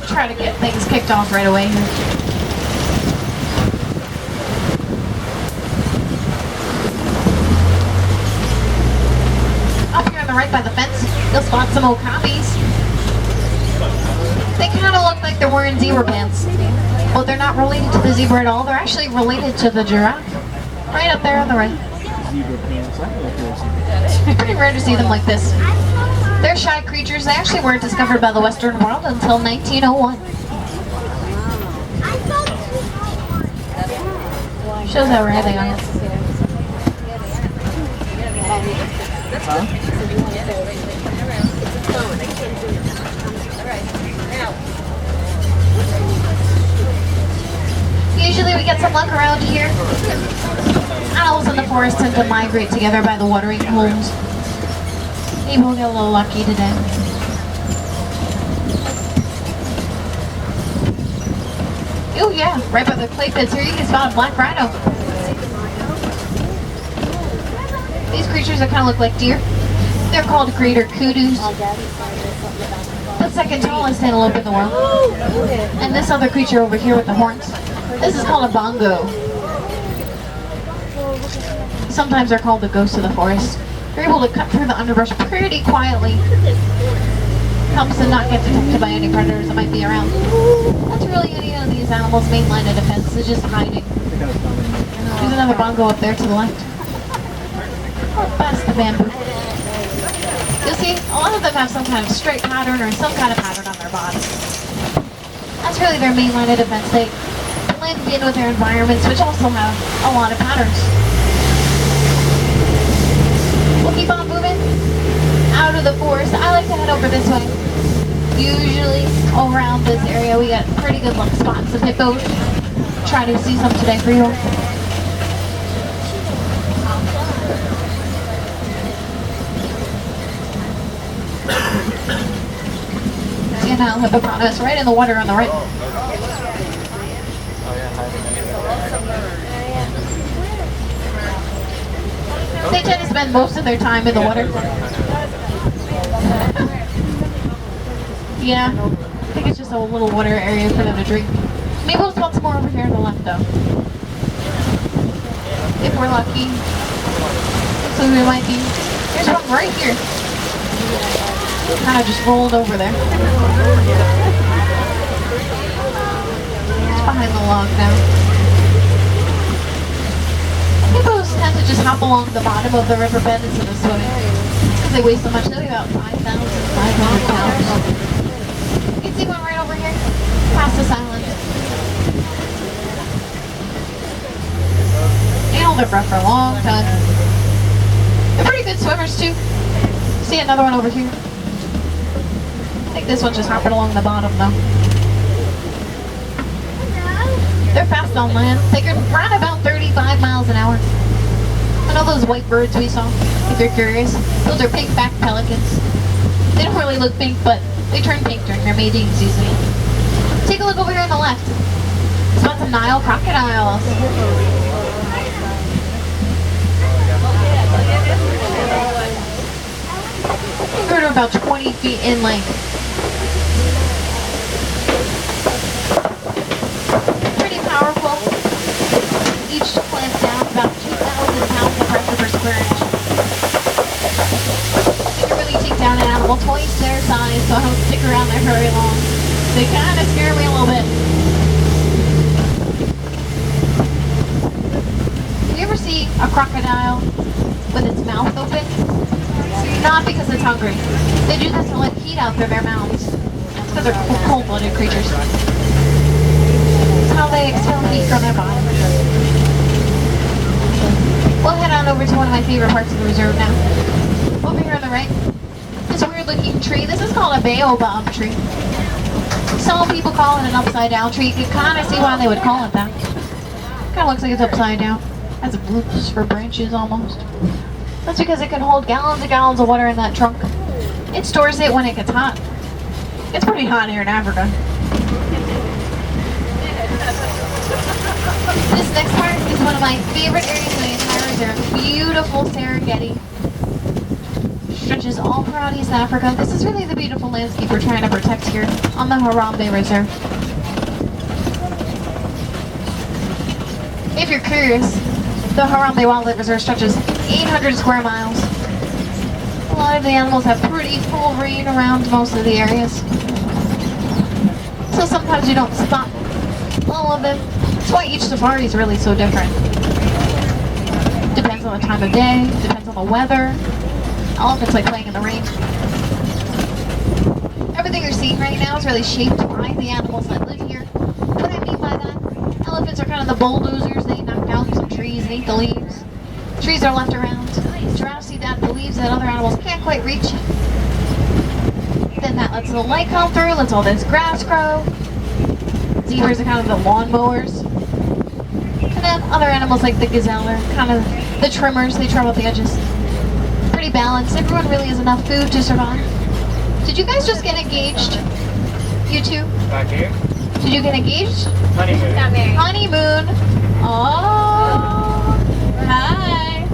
try to get things kicked off right away here. Up here on the right by the fence, you'll spot some okapis. They kind of look like they're wearing zebra pants. Well, they're not related to the zebra at all. They're actually related to the giraffe. Right up there on the right. It's pretty rare to see them like this. They're shy creatures. They actually weren't discovered by the Western world until 1901. Shows how rare they are. Usually we get some luck around here. Owls in the forest tend to migrate together by the watering holes. Maybe we'll get a little lucky today. Oh yeah, right by the clay pits here you can spot a black rhino. These creatures that kind of look like deer. They're called greater kudus. The second tallest antelope in the world. And this other creature over here with the horns. This is called a bongo. Sometimes they're called the ghosts of the forest. They're able to cut through the underbrush pretty quietly. Helps them not get detected by any predators that might be around. That's really any of these animals' main line of defense, is just hiding. There's another bongo up there to the left. Past the bamboo. You'll see, a lot of them have some kind of straight pattern or some kind of pattern on their bodies. That's really their main line of defense. They blend in with their environments, which also have a lot of patterns. We'll keep on moving out of the forest. I like to head over this way. Usually around this area we get pretty good luck spots of hippos. Try to see some today for you. See an owl hippopotamus right in the water on the right. They tend to spend most of their time in the water. Yeah, I think it's just a little water area for them to drink. Maybe we'll spot some more over here on the left though. If we're lucky. So we might be. There's one right here. Kind of just rolled over there. It's behind the log now. Hippos tend to just hop along the bottom of the riverbed instead of swimming. It's because they weigh so much. They weigh about 5,500 pounds. You can see one right over here, past this island. They hold their breath for a long time. They're pretty good swimmers too. See another one over here. I think this one's just hopping along the bottom though. They're fast on land. They can run about 35 miles an hour. I know those white birds we saw, if you're curious. Those are pink-backed pelicans. They don't really look pink, but they turn pink during their mating season. Take a look over here on the left. Spot some Nile crocodiles. They're about 20 feet in length. Pretty powerful. Each clamps down about 2,000 pounds of pressure per square inch. They can really take down an animal twice their size, so I don't stick around there very long. They kind of scare me a little bit. Do you ever see a crocodile with its mouth open? Not because it's hungry. They do this to let heat out through their mouths. That's because they're cold-blooded creatures. That's how they expel heat from their body. We'll head on over to one of my favorite parts of the reserve now. Over here on the right, this weird-looking tree. This is called a baobab tree. Some people call it an upside-down tree. You can kind of see why they would call it that. Kind of looks like it's upside down. Has roots for branches almost. That's because it can hold gallons and gallons of water in that trunk. It stores it when it gets hot. It's pretty hot here in Africa. This next part is one of my favorite areas in the entire reserve. Beautiful Serengeti. stretches all throughout East Africa. This is really the beautiful landscape we're trying to protect here on the Harambe Reserve. If you're curious, the Harambe Wildlife Reserve stretches 800 square miles. A lot of the animals have pretty full reign around most of the areas. So sometimes you don't spot all of them. That's why each safari is really so different. Depends on the time of day, depends on the weather. Elephants like playing in the rain. Everything you're seeing right now is really shaped by the animals that live here. What I mean by that, elephants are kind of the bulldozers. They knock down some trees and eat the leaves. Trees are left around. Giraffes eat that, the leaves that other animals can't quite reach. Then that lets the light come through, lets all this grass grow. Zebras are kind of the lawnmowers. And then other animals like the gazelle are kind of the trimmers. They trim up the edges. Pretty balanced. Everyone really has enough food to survive. Did you guys just get engaged? You two? Back here? Did you get engaged? Honeymoon. Got married. Honeymoon. Oh. Hi.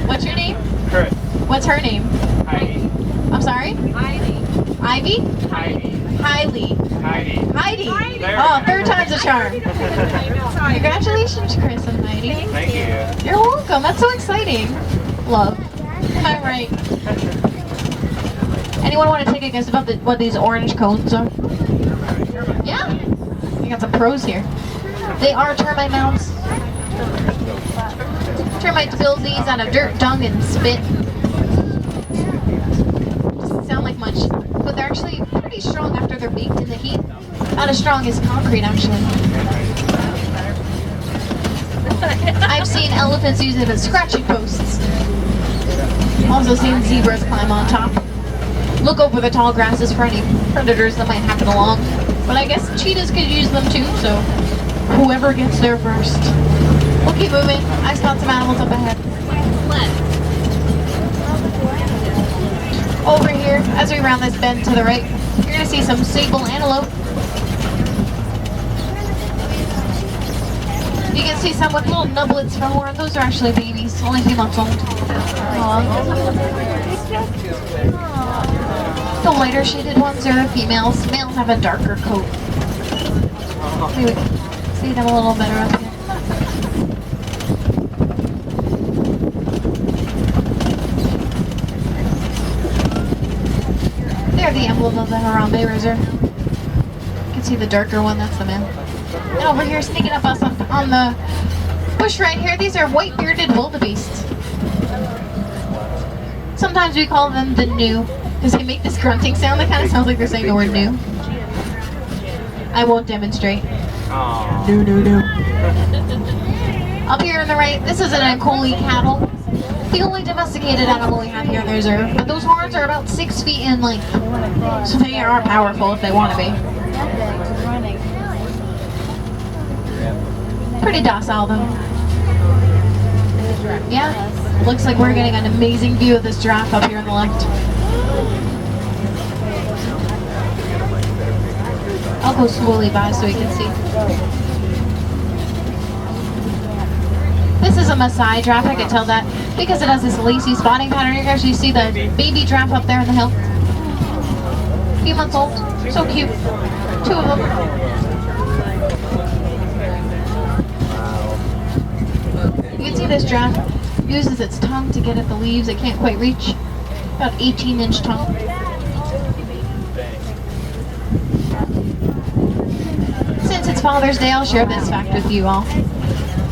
What's your name? Chris. What's her name? Heidi. I'm sorry? Heidi. Ivy? Heidi. Heidi. Heidi. Heidi. There Oh, we go. third time's a charm. Congratulations, Chris and Heidi. Thank you. You're welcome. That's so exciting. Love. All right. Anyone want to take a guess about what these orange cones are? Yeah. We got some pros here. They are termite mounds. Termites build these out of dirt, dung, and spit. Doesn't sound like much, but they're actually pretty strong after they're baked in the heat. Not as strong as concrete, actually. I've seen elephants use it as scratching posts. Also seen zebras climb on top. Look over the tall grasses for any predators that might happen along. But I guess cheetahs could use them too, so whoever gets there first. We'll keep moving. I spot some animals up ahead. Over here, as we round this bend to the right, you're going to see some sable antelope. You can see some with little nublets for horn. Those are actually babies, only a few months old. The lighter shaded ones are females. Males have a darker coat. Maybe we can see them a little better up here. They're the emblem of the Harambe Reserve. You can see the darker one, that's the male. And over here, sneaking up us on the bush right here, these are white-bearded wildebeests. Sometimes we call them the new, because they make this grunting sound that kind of sounds like they're saying the word new. I won't demonstrate. Aww. No. Up here on the right, this is an Ankoli cattle. The only domesticated animal we have here in the reserve. But those horns are about 6 feet in length. So they are powerful if they want to be. Pretty docile though. Yeah, looks like we're getting an amazing view of this giraffe up here on the left. I'll go slowly by so you can see. This is a Maasai giraffe, I can tell that, because it has this lacy spotting pattern. You can actually see the baby giraffe up there in the hill. A few months old, so cute. 2 of them. You can see this giraffe uses its tongue to get at the leaves it can't quite reach. About 18-inch tongue. Since it's Father's Day, I'll share this fact with you all.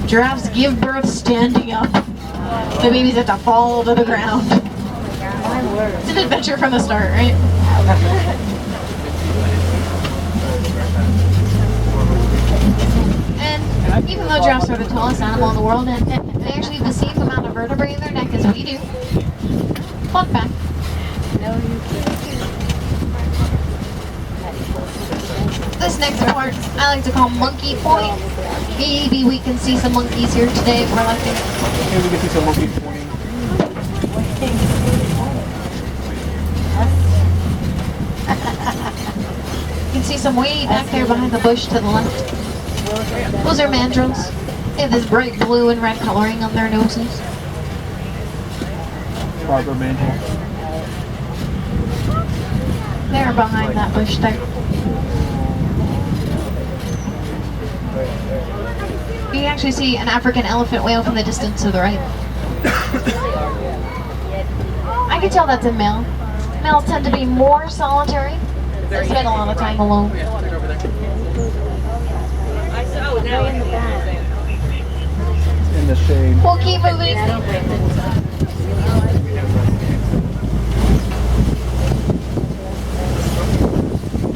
Giraffes give birth standing up. The babies have to fall to the ground. It's an adventure from the start, right? And even though giraffes are the tallest animal in the world, and they actually have the same amount of vertebrae in their neck as we do. Fun fact. This next part I like to call Monkey Point. Maybe we can see some monkeys here today if we're lucky. Maybe we can see some monkeys pointing. You can see some way back there behind the bush to the left. Those are mandrills. They have this bright blue and red coloring on their noses. Barbara mandrill. They're behind that bush there. You can actually see an African elephant whale from the distance to the right. I can tell that's a male. Males tend to be more solitary. They spend a lot of time alone. In the shade. We'll keep moving.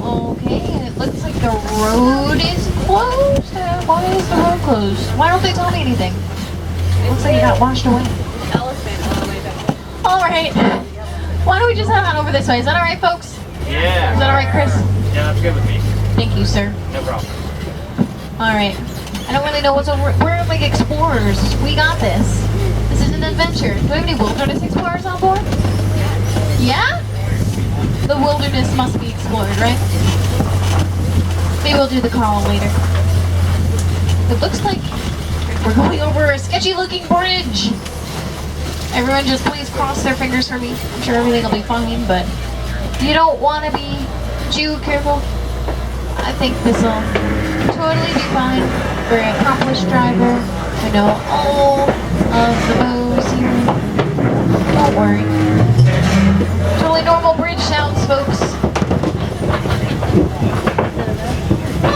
Okay, and it looks like the road is closed. Why is the road closed? Why don't they tell me anything? Looks like you got washed away. Alright. Why don't we just head on over this way? Is that alright, folks? Yeah. Is that alright, Chris? Yeah, that's good with me. Thank you, sir. No problem. Alright. I don't really know what's over. We're like explorers. We got this. This is an adventure. Do we have any wilderness explorers on board? Yeah? The wilderness must be explored, right? Maybe we'll do the call later. It looks like we're going over a sketchy looking bridge. Everyone just please cross their fingers for me. I'm sure everything will be fine, but you don't want to be too careful. I think this will totally be fine. Very accomplished driver. I know all of the moves here. Don't worry. Totally normal bridge sounds, folks.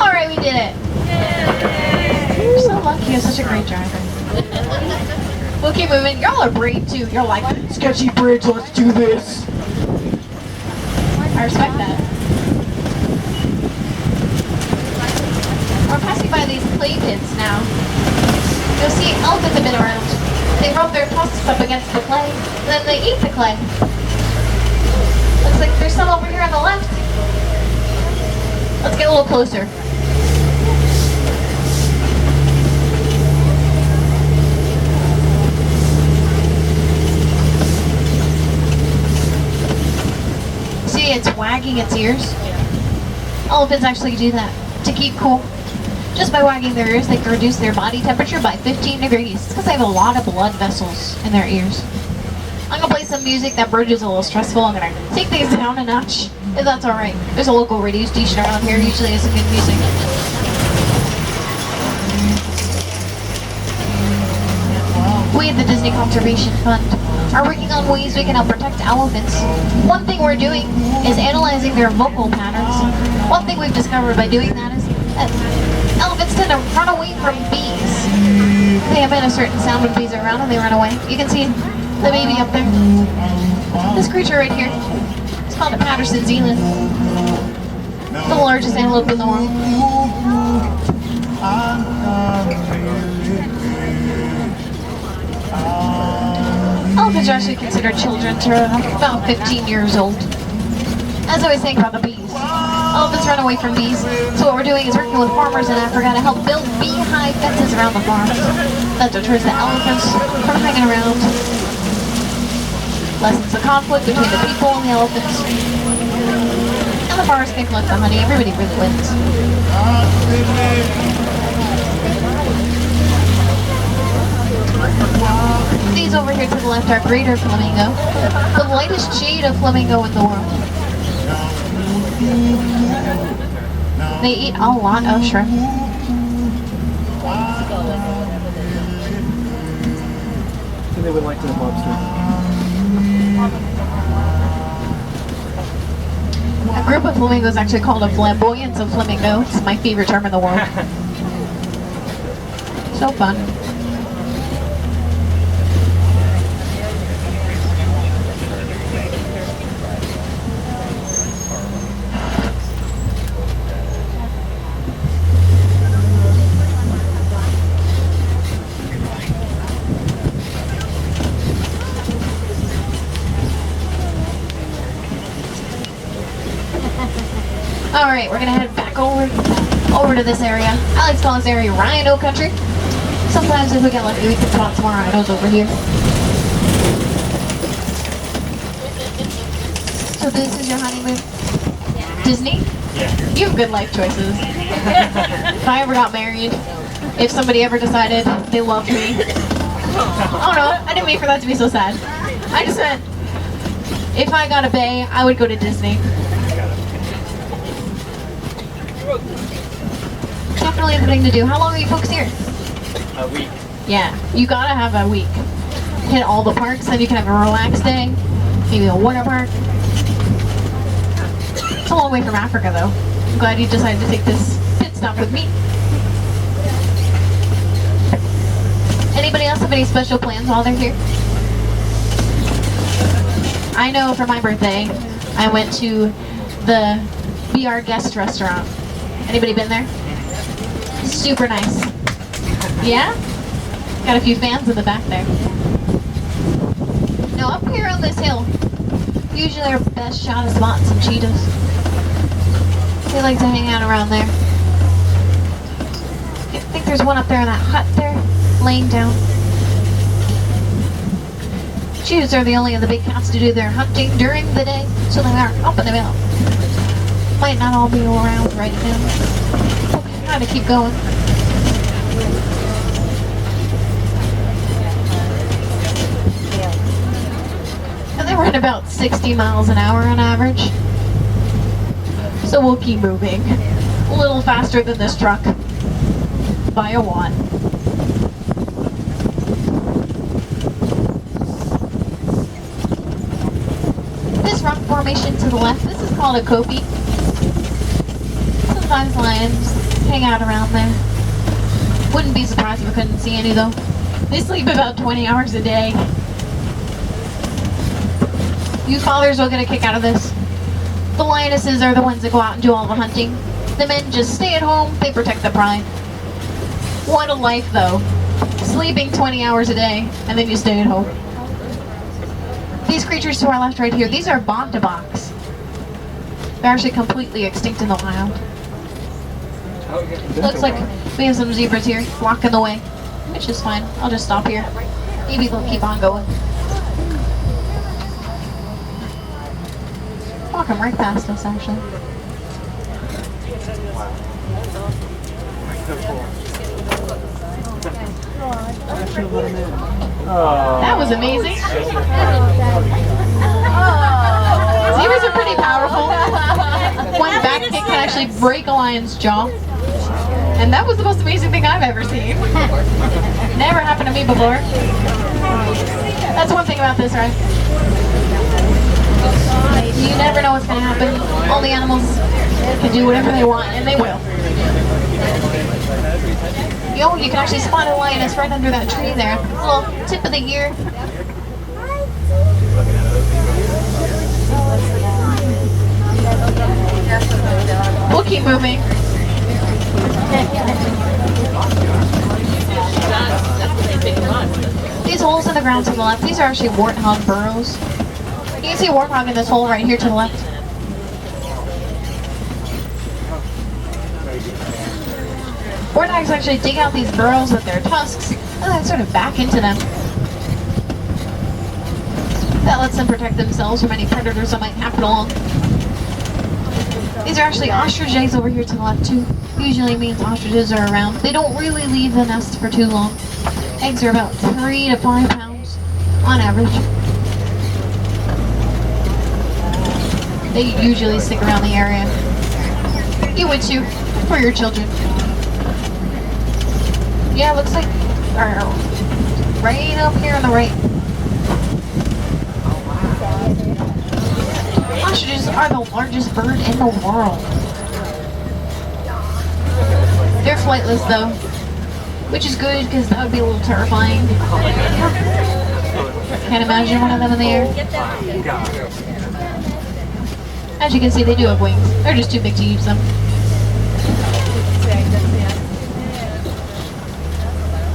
Alright, we did it. You're so lucky, you're such a great driver. We'll keep moving. Y'all are brave too. You're like, sketchy bridge, let's do this. I respect that. We're passing by these clay pits now. You'll see elephants have been around. They rub their tusks up against the clay, and then they eat the clay. Looks like there's some over here on the left. Let's get a little closer. See, it's wagging its ears. Elephants actually do that to keep cool. Just by wagging their ears, they can reduce their body temperature by 15 degrees. Because they have a lot of blood vessels in their ears. I'm going to play some music. That bridge is a little stressful. I'm going to take things down a notch, if that's alright. There's a local radio station around here. Usually has some good music. We at the Disney Conservation Fund are working on ways we can help protect elephants. One thing we're doing is analyzing their vocal patterns. One thing we've discovered by doing that is that elephants tend to run away from bees. They emit a certain sound when bees are around and they run away. You can see the baby up there. This creature right here, it's called a Patterson Zealand. It's the largest antelope in the world. Elephants are actually considered children to about 15 years old. As I was saying about the bees, elephants run away from bees. So what we're doing is working with farmers in Africa to help build beehive fences around the farms. That deters the elephants from hanging around. Lessens the conflict between the people and the elephants. And the farmers can collect the honey. Everybody really wins. These over here to the left are greater flamingo, the lightest shade of flamingo in the world. They eat a lot of shrimp. So they would like to have lobster. A group of flamingos is actually called a flamboyance of flamingo. It's my favorite term in the world. So fun. Alright, we're gonna head back over to this area. I like to call this area Rhino Country. Sometimes if we get lucky, we can spot some more rhinos over here. So this is your honeymoon? Yeah. Disney? Yeah. You have good life choices. If I ever got married, if somebody ever decided they loved me. Oh no, I didn't mean for that to be so sad. I just meant, if I got a bae, I would go to Disney. Definitely the thing to do. How long are you folks here? A week. Yeah, you gotta have a week. Hit all the parks, then you can have a relaxed day. Maybe a water park. It's a long way from Africa though. I'm glad you decided to take this pit stop with me. Anybody else have any special plans while they're here? I know for my birthday, I went to the Be Our Guest restaurant. Anybody been there? Super nice. Yeah? Got a few fans in the back there. Now up here on this hill, usually our best shot of spots and cheetahs. They like to hang out around there. I think there's one up there in that hut there, laying down. Cheetahs are the only of the big cats to do their hunting during the day, so they are up and about. Might not all be around right now. Okay, gotta keep going. And they run about 60 miles an hour on average. So we'll keep moving. A little faster than this truck. By a watt. This rock formation to the left, this is called a kopie. Sometimes lions hang out around there. Wouldn't be surprised if we couldn't see any though. They sleep about 20 hours a day. You fathers will get a kick out of this. The lionesses are the ones that go out and do all the hunting. The men just stay at home, they protect the pride. What a life though. Sleeping 20 hours a day, and then you stay at home. These creatures to our left right here, these are bontaboks. They're actually completely extinct in the wild. Looks like we have some zebras here, blocking the way. Which is fine, I'll just stop here. Maybe they'll keep on going. Walking right past us, actually. That was amazing. Zebras are pretty powerful. One back kick can actually break a lion's jaw. And that was the most amazing thing I've ever seen. Never happened to me before. That's one thing about this, right? You never know what's going to happen. All the animals can do whatever they want, and they will. Yo, you can actually spot a lioness right under that tree there. Little tip of the ear. We'll keep moving. These holes in the ground to the left, these are actually warthog burrows. You can see a warthog in this hole right here to the left. Warthogs actually dig out these burrows with their tusks and then sort of back into them. That lets them protect themselves from any predators that might happen along. These are actually ostriches over here to the left too. Usually means ostriches are around. They don't really leave the nest for too long. Eggs are about 3 to 5 pounds on average. They usually stick around the area. You would too, for your children. Yeah, it looks like right up here on the right. Ostriches are the largest bird in the world. They're flightless though, which is good because that would be a little terrifying. Can't imagine one of them in the air. As you can see, they do have wings. They're just too big to use them.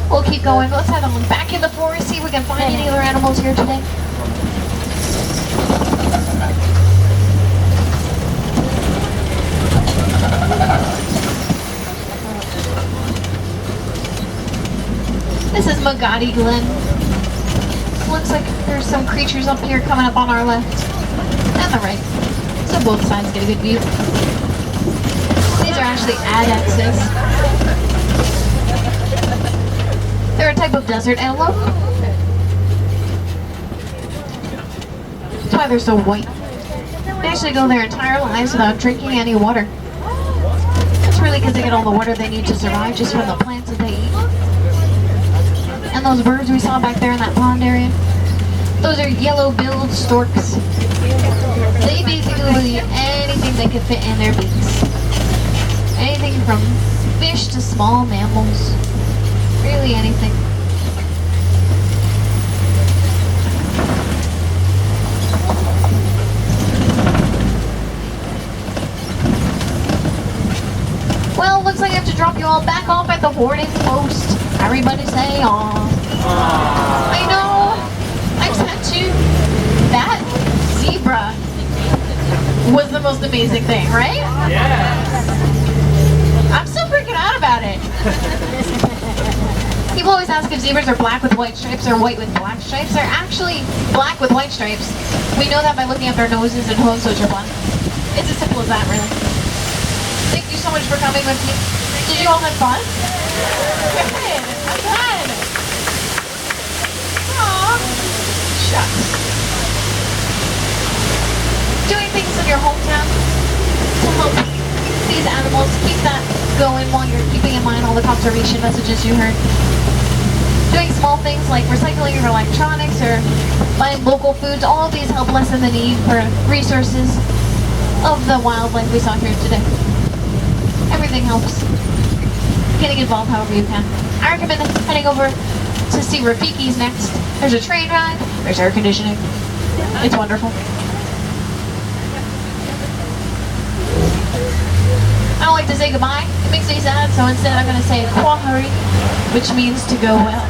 We'll keep going. Let's head on back in the forest, see if we can find any other animals here today. This is Magadi Glen. Looks like there's some creatures up here coming up on our left and the right. So both sides get a good view. These are actually adexes. They're a type of desert antelope. That's why they're so white. They actually go their entire lives without drinking any water. Probably because they get all the water they need to survive just from the plants that they eat. And those birds we saw back there in that pond area, those are yellow-billed storks. They basically will eat anything they can fit in their beaks. Anything from fish to small mammals. Really anything. Well, looks like I have to drop you all back off at the boarding post. Everybody say aw. I know. I'm sad too. That zebra was the most amazing thing, right? Yeah. I'm still freaking out about it. People always ask if zebras are black with white stripes or white with black stripes. They're actually black with white stripes. We know that by looking at their noses and hooves, which are black. It's as simple as that, really. Thank you so much for coming with me. Did you all have fun? Good. I'm glad. Aww. Shucks. Doing things in your hometown to help these animals, keep that going while you're keeping in mind all the conservation messages you heard. Doing small things like recycling your electronics or buying local foods, all of these help lessen the need for resources of the wildlife we saw here today. Everything helps. Getting involved however you can. I recommend heading over to see Rafiki's next. There's a train ride, there's air conditioning. It's wonderful. I don't like to say goodbye. It makes me sad, so instead I'm going to say kwahari, which means to go well.